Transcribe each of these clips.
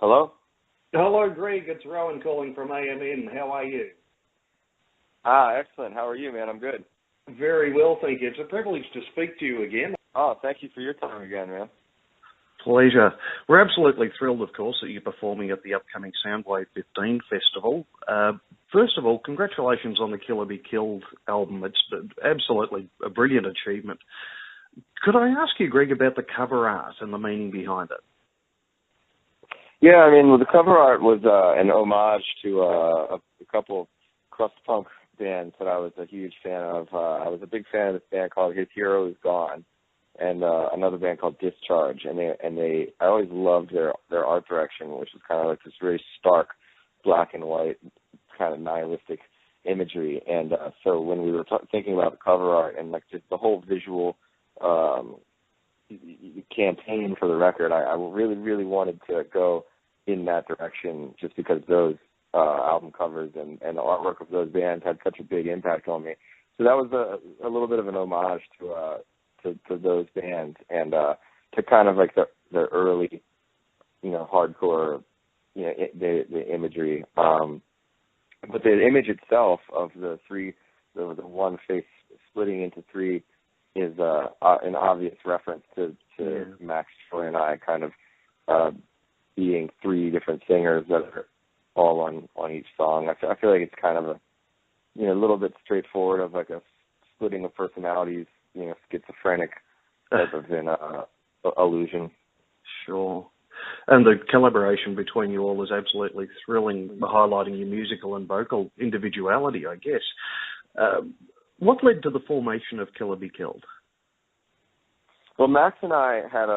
Hello? Hello, Greg. It's Rowan calling from AMN. How are you? Excellent. How are you, man? I'm good. Very well, thank you. It's a privilege to speak to you again. Oh, thank you for your time again, man. Pleasure. We're absolutely thrilled, of course, that you're performing at the upcoming Soundwave 15 festival. First of all, congratulations on the Killer Be Killed album. It's absolutely a brilliant achievement. Could I ask you, Greg, about the cover art and the meaning behind it? Yeah, I mean, the cover art was an homage to a couple of crust punk bands that I was a huge fan of. I was a big fan of this band called His Hero Is Gone, and another band called Discharge. I always loved their art direction, which was kind of like this very stark black and white, kind of nihilistic imagery. And so when we were thinking about the cover art and like just the whole visual campaign for the record, I really, really wanted to go in that direction just because those album covers and the artwork of those bands had such a big impact on me. So that was a little bit of an homage to those bands and to kind of like the early, hardcore, the imagery. But the image itself of the one face splitting into three is an obvious reference to Max, Troy, and I kind of being three different singers that are all on each song. I feel like it's kind of a little bit straightforward of like a splitting of personalities, schizophrenic type of an illusion. Sure. And the collaboration between you all is absolutely thrilling, highlighting your musical and vocal individuality, I guess. What led to the formation of Killer Be Killed? Well, Max and I had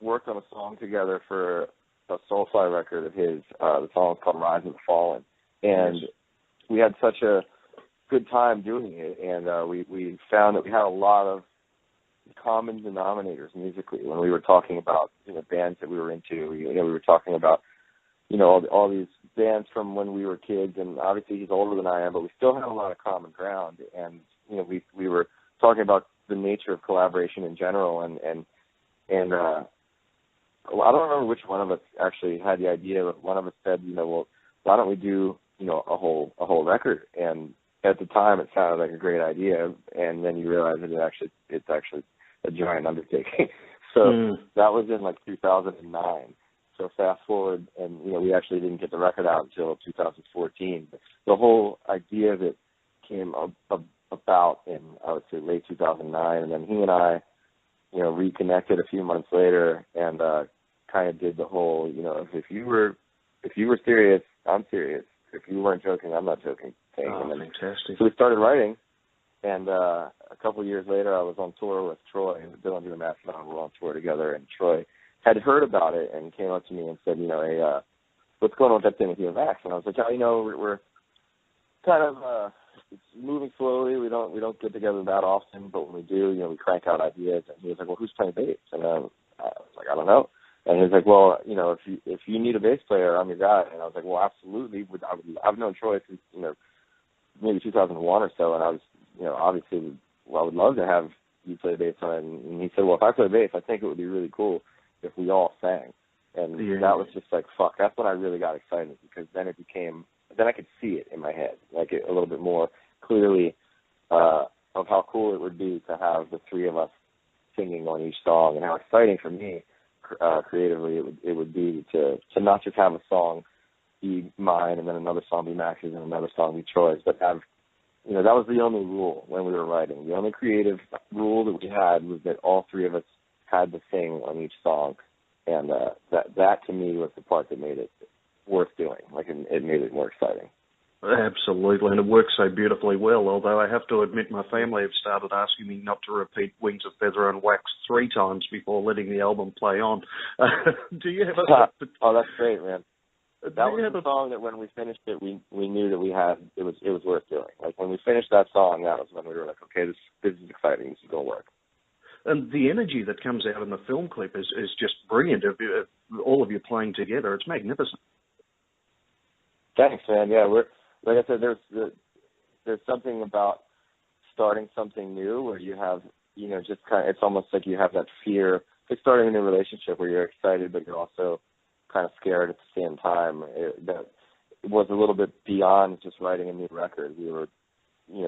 worked on a song together for a Soulfly record of his. The song is called Rise of the Fallen. And we had such a good time doing it, and we found that we had a lot of common denominators musically when we were talking about bands that we were into. We were talking about all these bands from when we were kids, and obviously he's older than I am, but we still had a lot of common ground. And we were talking about the nature of collaboration in general, and I don't remember which one of us actually had the idea, but one of us said, well, why don't we do a whole record? And at the time, it sounded like a great idea, and then you realize that it's actually a giant undertaking. So that was in like 2009. So fast forward, and we actually didn't get the record out until 2014. But the whole idea of it came about in, I would say, late 2009, and then he and I, reconnected a few months later, and kind of did the whole, if you were serious, I'm serious. If you weren't joking, I'm not joking thing. Oh, and then, fantastic. So we started writing, and a couple of years later, I was on tour with Troy, and Dylan and Matt and I were on tour together, and Troy had heard about it and came up to me and said, hey, what's going on with that thing with you and Max? And I was like, we're kind of it's moving slowly. We don't get together that often, but when we do, we crank out ideas. And he was like, well, who's playing bass? And I was like, I don't know. And he was like, well, if you need a bass player, I'm your guy. And I was like, well, absolutely. I've known Troy since maybe 2001 or so, and I was obviously I would love to have you play bass on it. And he said, well, if I play bass, I think it would be really cool if we all sang. And that was just like, fuck, that's when I really got excited, because then I could see it in my head, like a little bit more clearly of how cool it would be to have the three of us singing on each song, and how exciting for me creatively it would be to not just have a song be mine and then another song be Max's and another song be Troy's, but have, that was the only rule when we were writing. The only creative rule that we had was that all three of us had to sing on each song, and that to me was the part that made it worth doing. Like, it made it more exciting. Absolutely, and it works so beautifully well, although I have to admit my family have started asking me not to repeat Wings of Feather and Wax 3 times before letting the album play on. Do you have a... Oh, that's great, man. That was the song that when we finished it, we knew that it was worth doing. Like, when we finished that song, that was when we were like, okay, this is exciting, this is going to work. And the energy that comes out in the film clip is just brilliant. All of you playing together, it's magnificent. Thanks, man. Yeah, like I said, there's something about starting something new where you have, just kind of, it's almost like you have that fear. It's like starting a new relationship where you're excited, but you're also kind of scared at the same time. That it was a little bit beyond just writing a new record. We were,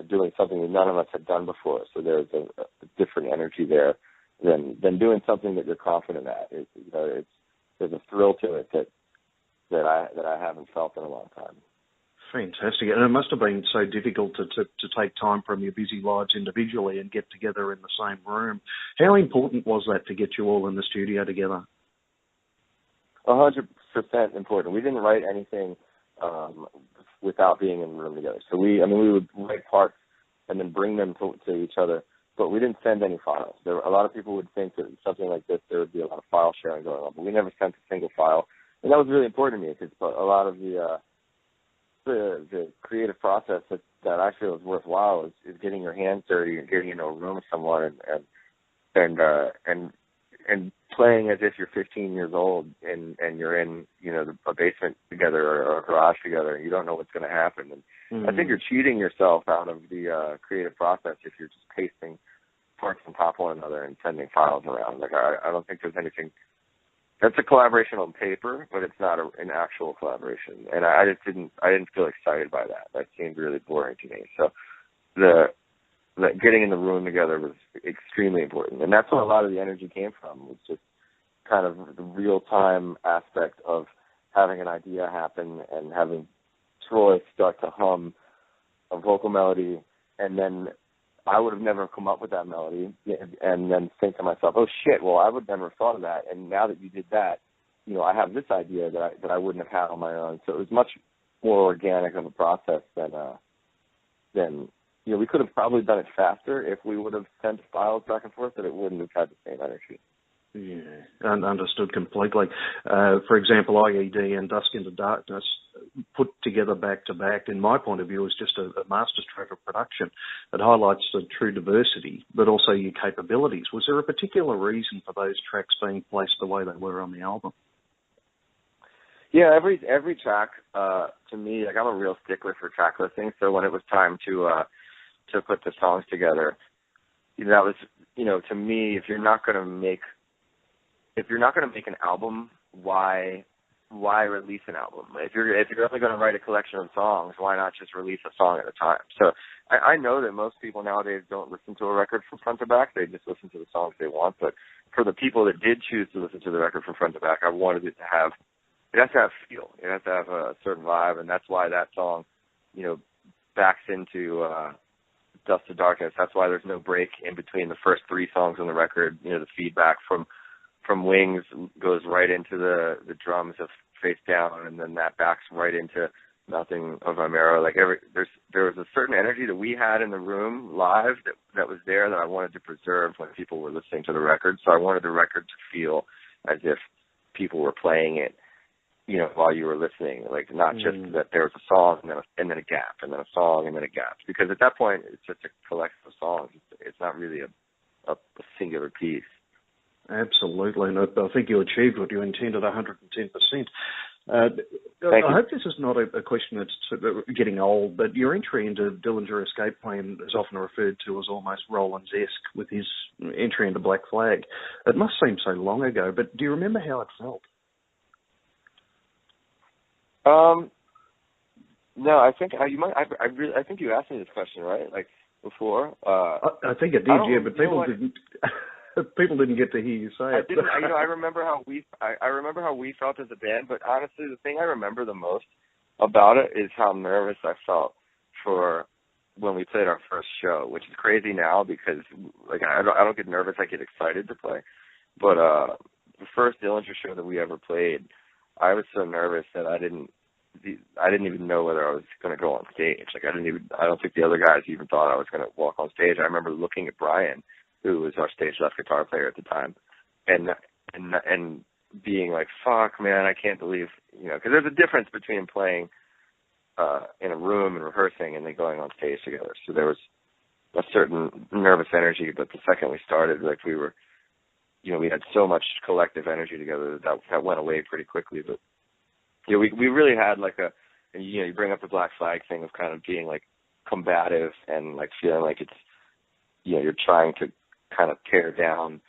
doing something that none of us had done before. So there's a different energy there than doing something that you're confident at. There's a thrill to it that I haven't felt in a long time. Fantastic. And it must have been so difficult to take time from your busy lives individually and get together in the same room. How important was that to get you all in the studio together? 100% important. We didn't write anything without being in the room together. So we would write parts and then bring them to each other, but we didn't send any files. A lot of people would think that something like this, there would be a lot of file sharing going on, but we never sent a single file. And that was really important to me because a lot of the creative process that I feel is worthwhile is getting your hands dirty and getting into a room with someone and playing as if you're 15 years old and you're in a basement together or a garage together and you don't know what's going to happen. And I think you're cheating yourself out of the creative process if you're just pasting parts on top of one another and sending files around. Like I don't think there's anything. That's a collaboration on paper, but it's not an actual collaboration. And I didn't feel excited by that. That seemed really boring to me. So getting in the room together was extremely important. And that's where a lot of the energy came from, was just kind of the real-time aspect of having an idea happen and having Troy start to hum a vocal melody, and then I would have never come up with that melody, and then think to myself, oh, shit, well, I would never have thought of that. And now that you did that, I have this idea that I wouldn't have had on my own. So it was much more organic of a process than we could have probably done it faster if we would have sent files back and forth, but it wouldn't have had the same energy. Yeah, understood completely. For example, IED and Dusk into Darkness put together back to back, in my point of view, is just a masterstroke of production. It highlights the true diversity, but also your capabilities. Was there a particular reason for those tracks being placed the way they were on the album? Yeah, every track, to me, like I'm a real stickler for track listing. So when it was time to put the songs together, that was, to me, if you're not going to make an album, why release an album? If you're only going to write a collection of songs, why not just release a song at a time? So I know that most people nowadays don't listen to a record from front to back; they just listen to the songs they want. But for the people that did choose to listen to the record from front to back, I wanted it to have. It has to have feel. It has to have a certain vibe, and that's why that song, backs into Dust to Darkness. That's why there's no break in between the first three songs on the record. The feedback from Wings goes right into the drums of Face Down, and then that backs right into Nothing of Amaro. Like there was a certain energy that we had in the room live that was there that I wanted to preserve when people were listening to the record. So I wanted the record to feel as if people were playing it, while you were listening. Like not just that there was a song and then a gap, and then a song and then a gap. Because at that point it's just a collection of songs. It's not really a singular piece. Absolutely, and I think you achieved what you intended 110%. I hope this is not a question that's getting old, but your entry into Dillinger Escape Plan is often referred to as almost Rollins-esque with his entry into Black Flag. It must seem so long ago, but do you remember how it felt? No, I think you might. I think you asked me this question, right? Like before. I think it did, yeah, but people didn't. People didn't get to hear you say it. I remember how we felt as a band, but honestly, the thing I remember the most about it is how nervous I felt for when we played our first show, which is crazy now because like I don't get nervous, I get excited to play. But the first Dillinger show that we ever played, I was so nervous that I didn't even know whether I was going to go on stage. Like I don't think the other guys even thought I was going to walk on stage. I remember looking at Brian, who was our stage left guitar player at the time, and being like, fuck, man, I can't believe, because there's a difference between playing in a room and rehearsing and then going on stage together. So there was a certain nervous energy, but the second we started, like we were, we had so much collective energy together that went away pretty quickly. But we really had like you bring up the Black Flag thing of kind of being like combative and like feeling like it's, you're trying to kind of tear down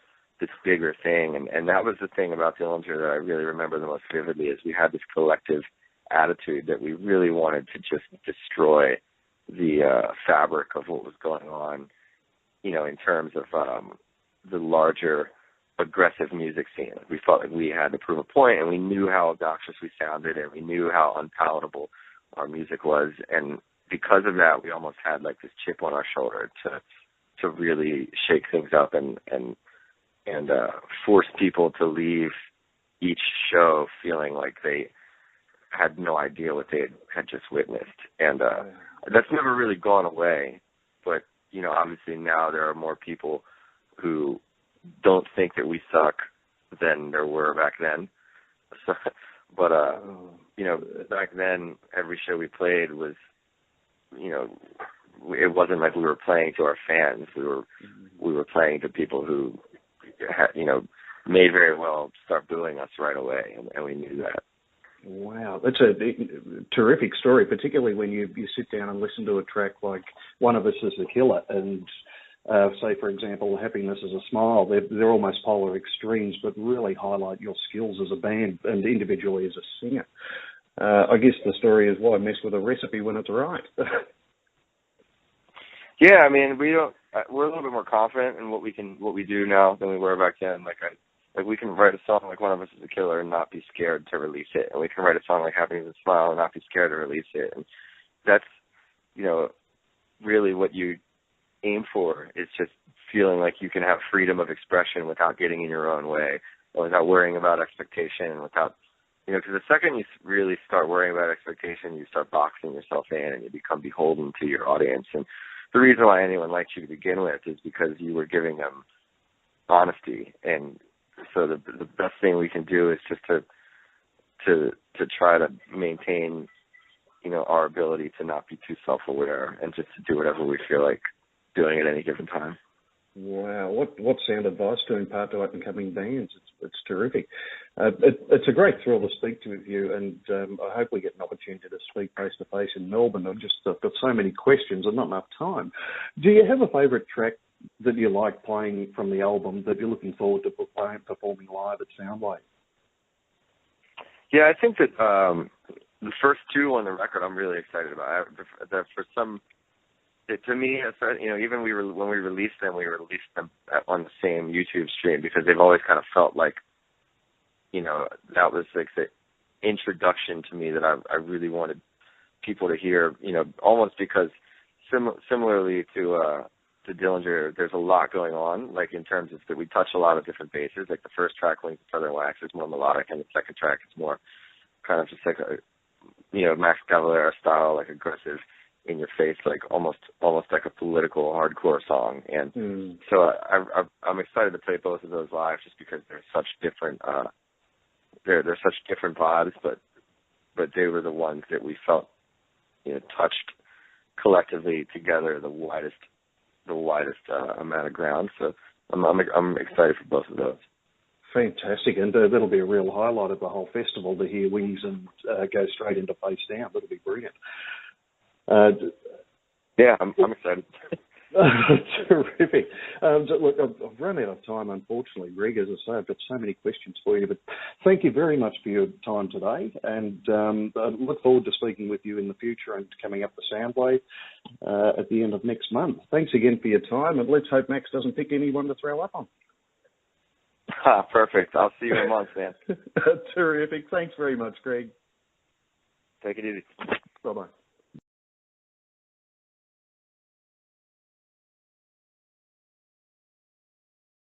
this bigger thing. And that was the thing about Dillinger that I really remember the most vividly, is we had this collective attitude that we really wanted to just destroy the fabric of what was going on, in terms of the larger aggressive music scene. We felt like we had to prove a point, and we knew how obnoxious we sounded, and we knew how unpalatable our music was. And because of that, we almost had like this chip on our shoulder to really shake things up and force people to leave each show feeling like they had no idea what they had just witnessed. And that's never really gone away. But, obviously now there are more people who don't think that we suck than there were back then. So, but, back then every show we played was, it wasn't like we were playing to our fans. We were playing to people who had, may very well start booing us right away, and we knew that. Wow, that's a terrific story, particularly when you sit down and listen to a track like One of Us is a Killer and say, for example, Happiness is a Smile. They're almost polar extremes, but really highlight your skills as a band and individually as a singer. I guess the story is, why mess with a recipe when it's right? Yeah, I mean, we're a little bit more confident in what we do now than we were back then. Like we can write a song like One of Us is a Killer and not be scared to release it, and we can write a song like Happiness is a Smile and not be scared to release it. And that's, really what you aim for, is just feeling like you can have freedom of expression without getting in your own way, or without worrying about expectation, without, because the second you really start worrying about expectation, you start boxing yourself in and you become beholden to your audience. And the reason why anyone liked you to begin with is because you were giving them honesty. And so the best thing we can do is just to try to maintain, our ability to not be too self-aware and just to do whatever we feel like doing at any given time. Wow, what sound advice to impart to up-and-coming bands. It's terrific. It's a great thrill to speak to you, and I hope we get an opportunity to speak face-to-face in Melbourne. I've got so many questions and not enough time. Do you have a favourite track that you like playing from the album that you're looking forward to performing live at Soundwave? Yeah, I think that the first two on the record I'm really excited about. To me, even when we released them on the same YouTube stream, because they've always kind of felt like, that was like the introduction to me that I really wanted people to hear, almost because similarly to Dillinger, there's a lot going on, like in terms of that we touch a lot of different bases. Like the first track, Wings of Southern Wax, is more melodic, and the second track is more kind of just like a, Max Cavalera style, like aggressive, in your face, like almost like a political hardcore song. And so I'm excited to play both of those live, just because they're such different they're such different vibes, but they were the ones that we felt touched collectively together the widest amount of ground. So I'm excited for both of those. Fantastic, and that'll be a real highlight of the whole festival, to hear Wings and go straight into Face Down. That'll be brilliant. Yeah, I'm excited. Terrific. Look, I've run out of time, unfortunately, Greg. As I say, I've got so many questions for you, but thank you very much for your time today, and I look forward to speaking with you in the future and coming up the Soundwave at the end of next month. Thanks again for your time, and let's hope Max doesn't pick anyone to throw up on. Perfect. I'll see you in a month, man. Terrific. Thanks very much, Greg. Take it easy. Bye-bye.